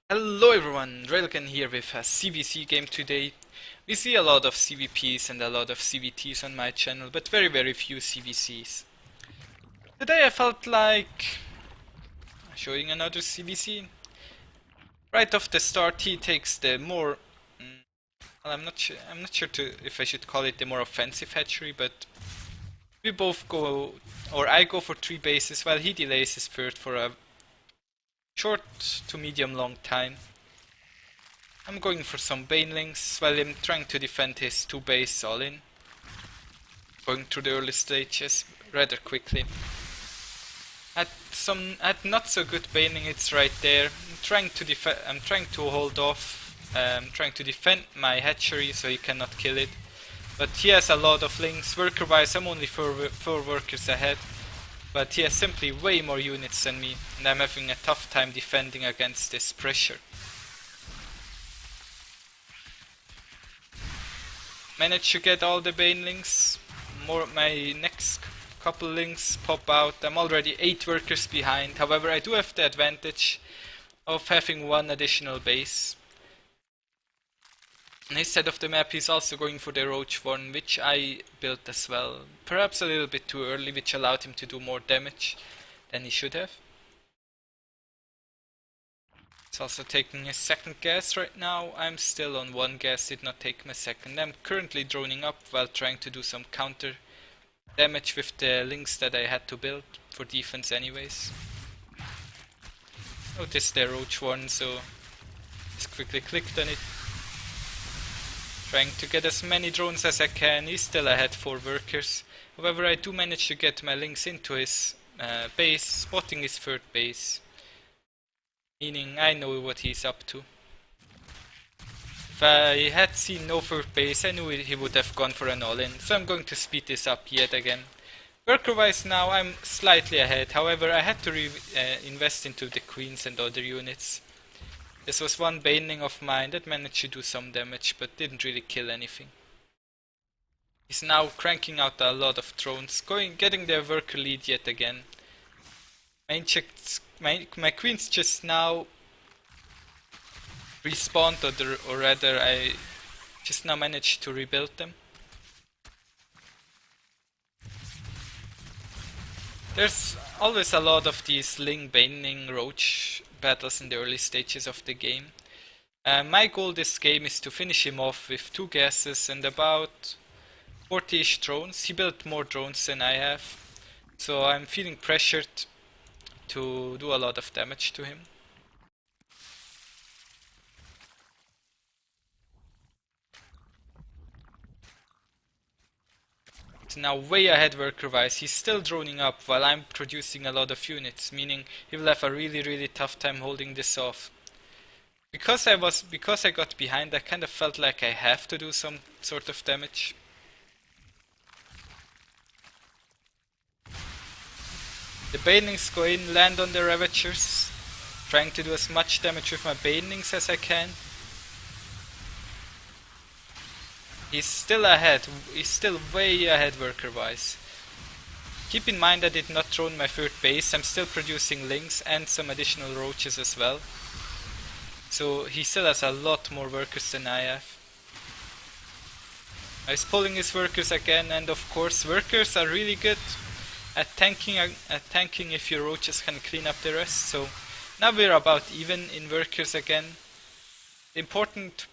Hello everyone, Railgun here with a ZvZ game today. We see a lot of CVPs and a lot of CVTs on my channel, but very few CVCs. Today I felt like showing another CVC. Right off the start he takes the more... well, I'm not sure if I should call it the more offensive hatchery, but we both go, or I go for 3 bases while he delays his third for a short to medium long time. I'm going for some banelings while I'm trying to defend his 2 base Allin. Going through the early stages rather quickly. At not so good baneling hits right there. I'm trying to hold off. Trying to defend my hatchery so he cannot kill it. But he has a lot of links. Worker wise I'm only 4 workers ahead. But he has simply way more units than me, and I'm having a tough time defending against this pressure. Managed to get all the banelings. My next couple links pop out. I'm already 8 workers behind. However, I do have the advantage of having 1 additional base. On his side of the map he's also going for the roach one, which I built as well. Perhaps a little bit too early, which allowed him to do more damage than he should have. He's also taking his second gas right now. I'm still on 1 gas, did not take my second. I'm currently droning up while trying to do some counter damage with the links that I had to build for defense anyways. Noticed the roach one, so just quickly clicked on it. Trying to get as many drones as I can. He's still ahead 4 workers. However, I do manage to get my links into his base, spotting his 3rd base. Meaning I know what he's up to. If I had seen no 3rd base, I knew he would have gone for an all-in. So I'm going to speed this up yet again. Worker wise now I'm slightly ahead. However, I had to invest into the queens and other units. This was 1 baneling of mine that managed to do some damage, but didn't really kill anything. He's now cranking out a lot of drones, getting their worker lead yet again. My queens just now respawned, or rather I just now managed to rebuild them. There's always a lot of these Ling, baneling, roach battles in the early stages of the game. My goal this game is to finish him off with 2 gases and about 40-ish drones. He built more drones than I have, so I'm feeling pressured to do a lot of damage to him. He's now way ahead worker wise. He's still droning up while I'm producing a lot of units, meaning he will have a really tough time holding this off. Because I got behind, I kind of felt like I have to do some sort of damage. The banelings go in, land on the ravagers, trying to do as much damage with my banelings as I can. He's still ahead, he's still way ahead worker wise. Keep in mind I did not drone my 3rd base, I'm still producing links and some additional roaches as well. So he still has a lot more workers than I have. He's pulling his workers again, and of course workers are really good at tanking if your roaches can clean up the rest. So now we're about even in workers again. The important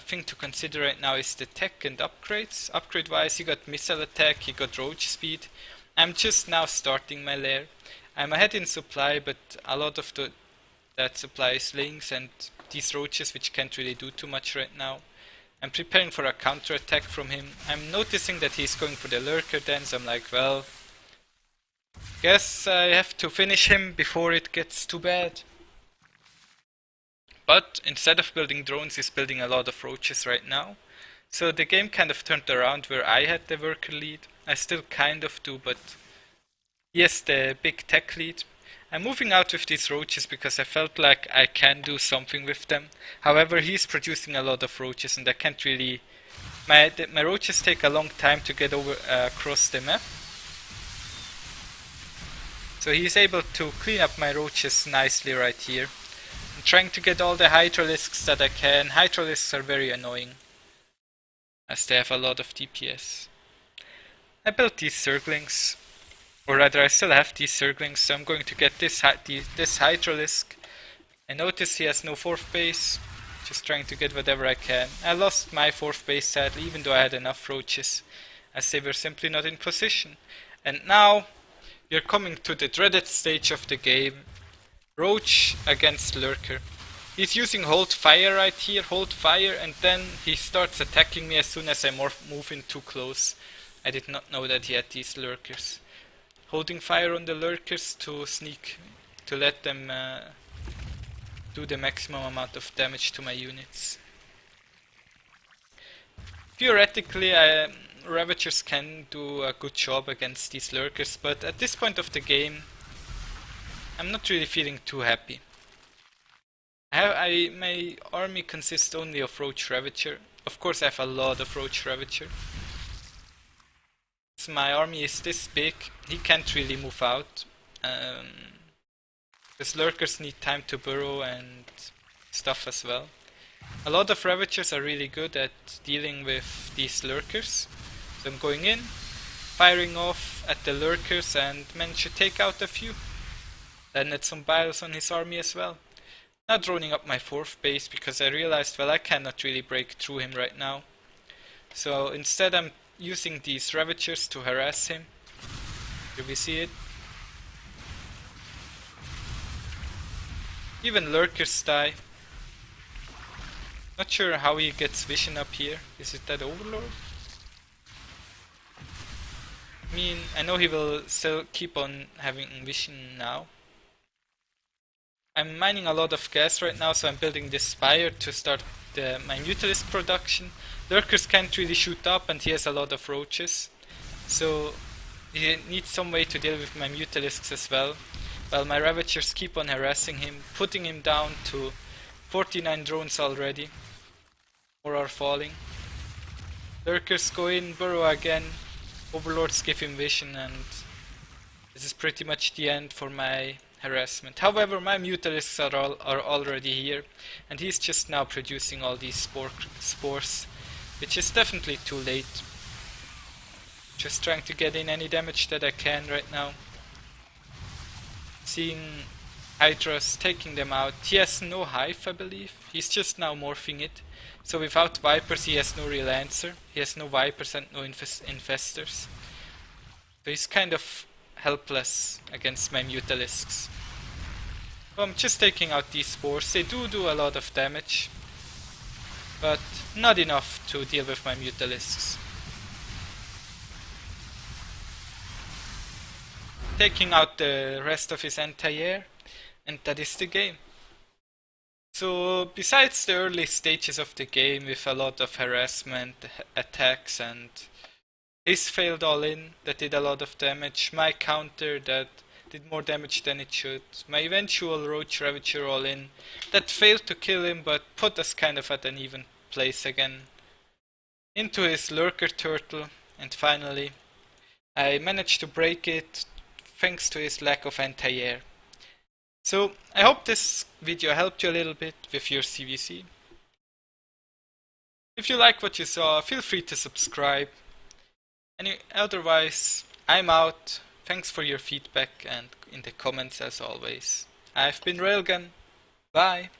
thing to consider right now is the tech and upgrades. Upgrade wise, he got missile attack, he got roach speed. I'm just now starting my lair. I'm ahead in supply, but a lot of that supply is links and these roaches, which can't really do too much right now. I'm preparing for a counter attack from him. I'm noticing that he's going for the lurker then, so I'm like, well, guess I have to finish him before it gets too bad. But instead of building drones, he's building a lot of roaches right now. So the game kind of turned around where I had the worker lead. I still kind of do, but he has the big tech lead. I'm moving out with these roaches because I felt like I can do something with them. However, he's producing a lot of roaches and I can't really... My roaches take a long time to get over across the map. So he's able to clean up my roaches nicely right here. I'm trying to get all the Hydralisks that I can. Hydralisks are very annoying, as they have a lot of DPS. I built these Zerglings, or rather I still have these Zerglings, so I'm going to get this Hydralisk. I notice he has no 4th base, just trying to get whatever I can. I lost my 4th base sadly, even though I had enough roaches, as they were simply not in position. And now, we are coming to the dreaded stage of the game. Roach against Lurker. He's using hold fire right here, hold fire, and then he starts attacking me as soon as I move in too close. I did not know that he had these Lurkers. Holding fire on the Lurkers to sneak, to let them do the maximum amount of damage to my units. Theoretically, Ravagers can do a good job against these Lurkers, but at this point of the game, I'm not really feeling too happy. My army consists only of Roach Ravager. Of course I have a lot of Roach Ravager. So my army is this big, he can't really move out. Because Lurkers need time to burrow and stuff as well. A lot of Ravagers are really good at dealing with these Lurkers. So I'm going in, firing off at the Lurkers and manage to take out a few. Landed some biles on his army as well. Now droning up my 4th base because I realized, well, I cannot really break through him right now. So instead I'm using these Ravagers to harass him. Here we see it. Even Lurkers die. Not sure how he gets vision up here. Is it that Overlord? I mean, I know he will still keep on having vision now. I'm mining a lot of gas right now, so I'm building this spire to start my Mutalisk production. Lurkers can't really shoot up and he has a lot of roaches. So he needs some way to deal with my Mutalisks as well. While my Ravagers keep on harassing him, putting him down to 49 drones already. More are falling. Lurkers go in, burrow again. Overlords give him vision and this is pretty much the end for my harassment. However, my Mutalisks are already here and he's just now producing all these spores, which is definitely too late. Just trying to get in any damage that I can right now. Seeing Hydras, taking them out. He has no hive, I believe. He's just now morphing it. So without Vipers he has no real answer. He has no Vipers and no infestors. So he's kind of helpless against my Mutalisks. So I'm just taking out these spores. They do a lot of damage, but not enough to deal with my Mutalisks. Taking out the rest of his anti-air, and that is the game. So besides the early stages of the game with a lot of harassment, attacks and his failed all-in that did a lot of damage, my counter that did more damage than it should, my eventual Roach Ravager all-in that failed to kill him but put us kind of at an even place again, into his Lurker Turtle, and finally I managed to break it thanks to his lack of anti-air. So I hope this video helped you a little bit with your ZvZ. If you like what you saw, feel free to subscribe. Otherwise, I'm out. Thanks for your feedback and in the comments as always. I've been Railgun. Bye.